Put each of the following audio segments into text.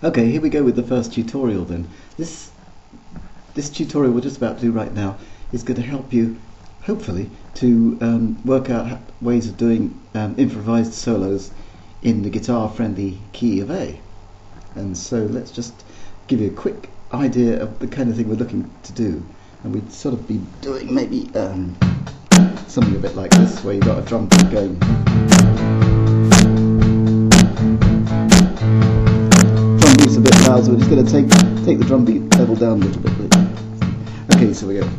Okay, here we go with the first tutorial then. This tutorial we're just about to do right now is going to help you, hopefully, to work out ways of doing improvised solos in the guitar-friendly key of A. And so let's just give you a quick idea of the kind of thing we're looking to do. And we'd sort of be doing maybe something a bit like this, where you've got a drum beat going. A bit loud, so we're just going to take the drum beat level down a little bit. Okay, so we go.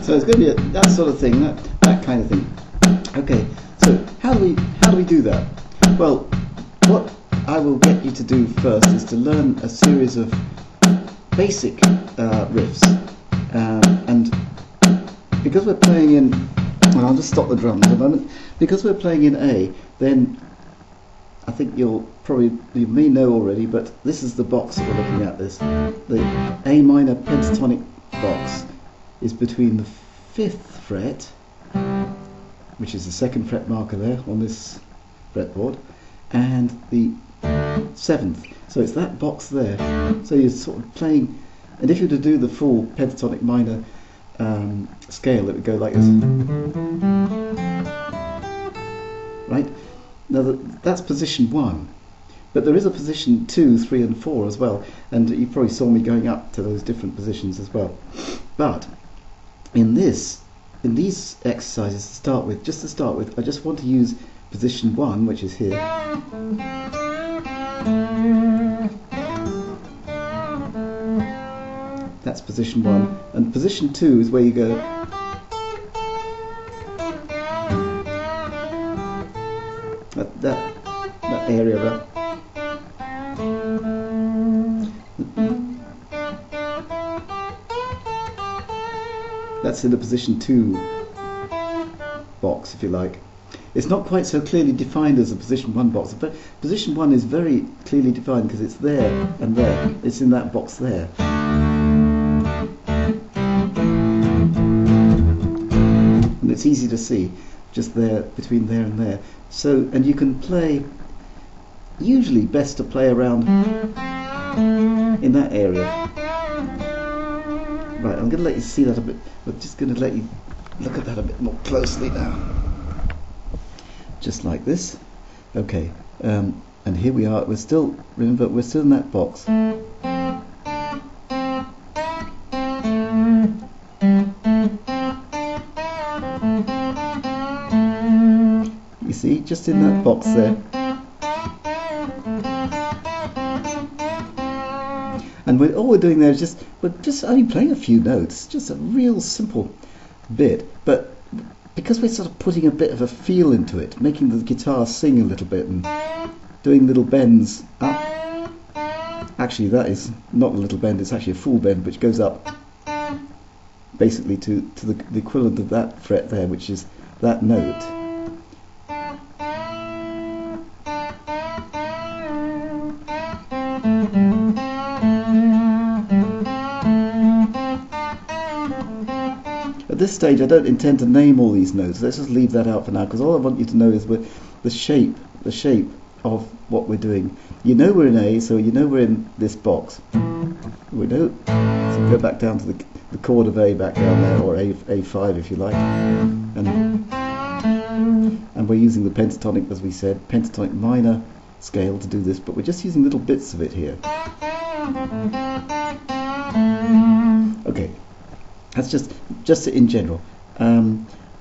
So it's going to be that sort of thing, that kind of thing. Okay, so how do we do that? Well, what I will get you to do first is to learn a series of basic riffs, and because we're playing in, well, I'll just stop the drums a moment. Because we're playing in A, then I think you may know already, but this is the box that we're looking at. The A minor pentatonic box is between the 5th fret, which is the 2nd fret marker there on this fretboard, and the 7th. So it's that box there. So you're sort of playing, and if you were to do the full pentatonic minor scale, it would go like this. Right? Now that's position 1. But there is a position 2, 3 and 4 as well, and you probably saw me going up to those different positions as well. But in these exercises to start with, I just want to use position 1, which is here. That's position 1, and position 2 is where you go that area there. That's in the position 2 box, if you like. It's not quite so clearly defined as a position 1 box, but position 1 is very clearly defined because it's there and there. It's in that box there. And it's easy to see, just there, between there and there. So, and you can play, usually best to play around in that area. Right, I'm going to let you see that a bit. We're just going to let you look at that a bit more closely now. Just like this. Okay, and here we are. Remember, we're still in that box. You see, just in that box there. And all we're doing there is we're just only playing a few notes, just a real simple bit. But because we're sort of putting a bit of a feel into it, making the guitar sing a little bit and doing little bends up. Actually, that is not a little bend, it's actually a full bend, which goes up basically to the equivalent of that fret there, which is that note. At this stage I don't intend to name all these notes. Let's just leave that out for now, because all I want you to know is the shape of what we're doing. You know we're in A, so you know we're in this box. We know, so go back down to the chord of A back down there, or A5 if you like. And we're using the pentatonic, as we said, pentatonic minor scale to do this, but we're just using little bits of it here. Okay. That's just in general.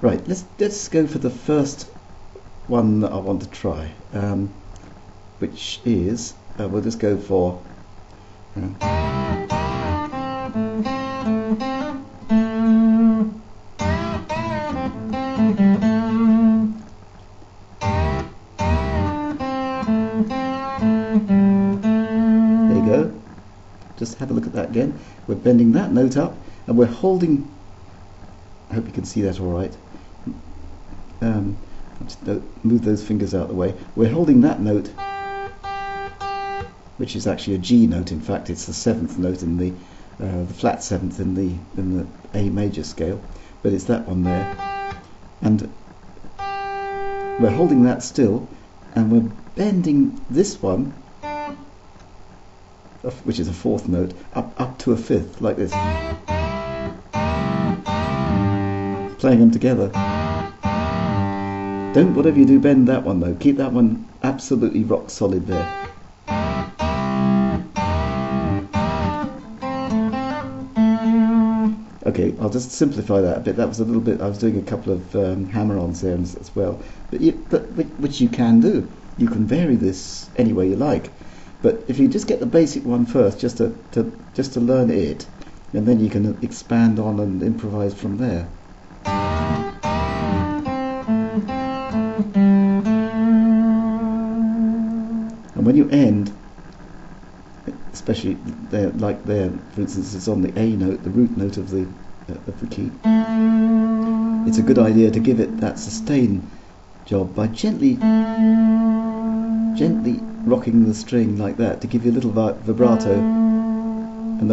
Right, let's go for the first one that I want to try, which is we'll just go for There you go. Just have a look at that again. We're bending that note up and we're holding, I hope you can see that all right. Just move those fingers out of the way. We're holding that note, which is actually a G note. In fact, it's the 7th note in the flat 7th in the A major scale, but it's that one there. And we're holding that still, and we're bending this one, which is a 4th note, up to a 5th, like this. Playing them together. Don't, whatever you do, bend that one though. Keep that one absolutely rock solid there. Okay, I'll just simplify that a bit. That was a little bit, I was doing a couple of hammer-ons there as well, but which you can do. You can vary this any way you like. But if you just get the basic one first, just to learn it, and then you can expand on and improvise from there. And when you end, especially there, like there, for instance, it's on the A note, the root note of the key. It's a good idea to give it that sustain job by gently rocking the string like that to give you a little vibrato, and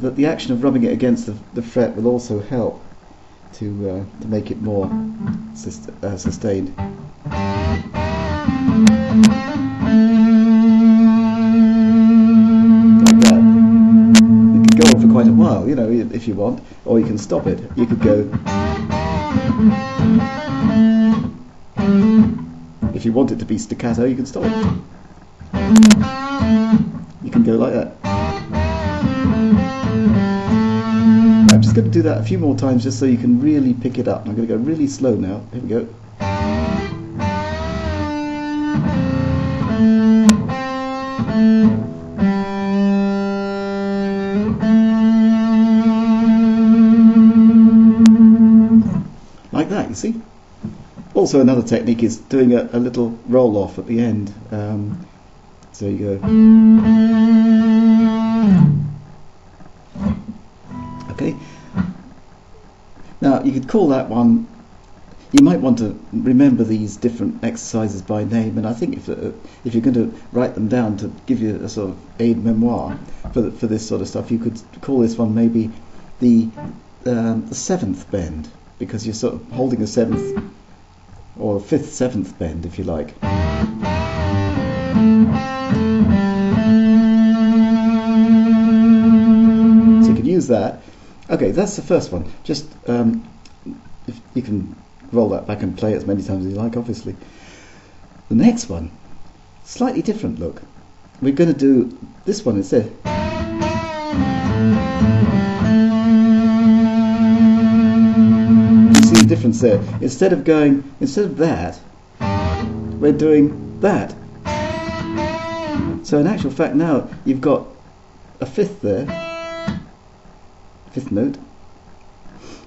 the action of rubbing it against the fret will also help to make it more sustained. Like that. You could go on for quite a while, you know, if you want, or you can stop it. You could go. If you want it to be staccato, you can stop it. You can go like that. I'm just going to do that a few more times just so you can really pick it up. I'm going to go really slow now. Here we go. Like that, you see? Also, another technique is doing a little roll off at the end. So you go. Okay. Now you could call that one. You might want to remember these different exercises by name, and I think if you're going to write them down to give you a sort of aid memoir for this sort of stuff, you could call this one maybe the 7th bend, because you're sort of holding a 7th. Or a 5th, 7th bend, if you like. So you could use that. Okay, that's the first one. Just if you can roll that back and play it as many times as you like, obviously. The next one, slightly different look. We're going to do this one instead. Difference there. Instead of that, we're doing that. So in actual fact now you've got a 5th there, 5th note.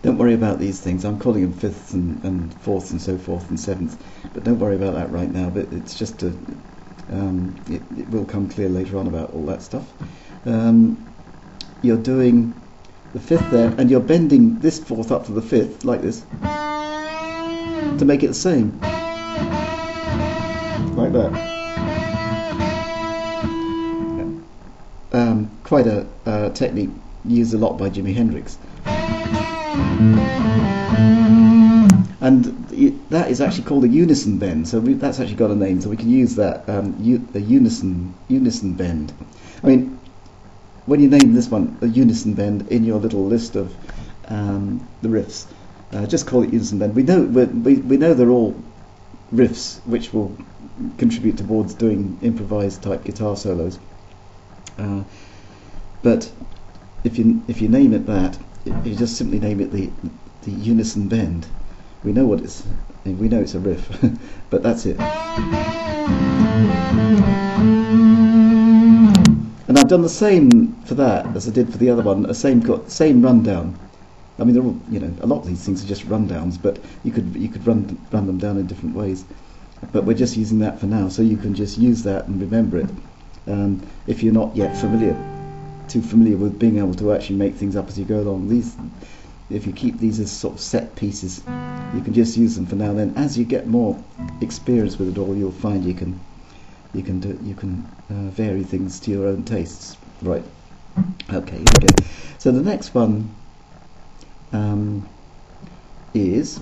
Don't worry about these things. I'm calling them 5ths and 4ths and so forth and 7ths, but don't worry about that right now. But it's just it will come clear later on about all that stuff. You're doing the 5th there, and you're bending this 4th up to the 5th like this to make it the same, like that. Quite a technique used a lot by Jimi Hendrix, and that is actually called a unison bend. So that's actually got a name, so we can use that, a unison bend. I mean, when you name this one a unison bend in your little list of the riffs, just call it unison bend. We know they're all riffs which will contribute towards doing improvised type guitar solos. But if you name it that, you just simply name it the unison bend. We know what it's. We know it's a riff, but that's it. And I've done the same for that as I did for the other one. Same rundown. I mean, they're all, a lot of these things are just rundowns, but you could run them down in different ways. But we're just using that for now, so you can just use that and remember it. If you're not yet too familiar with being able to actually make things up as you go along, if you keep these as sort of set pieces, you can just use them for now. Then, as you get more experience with it all, you'll find you can vary things to your own tastes. Right. Okay. So the next one is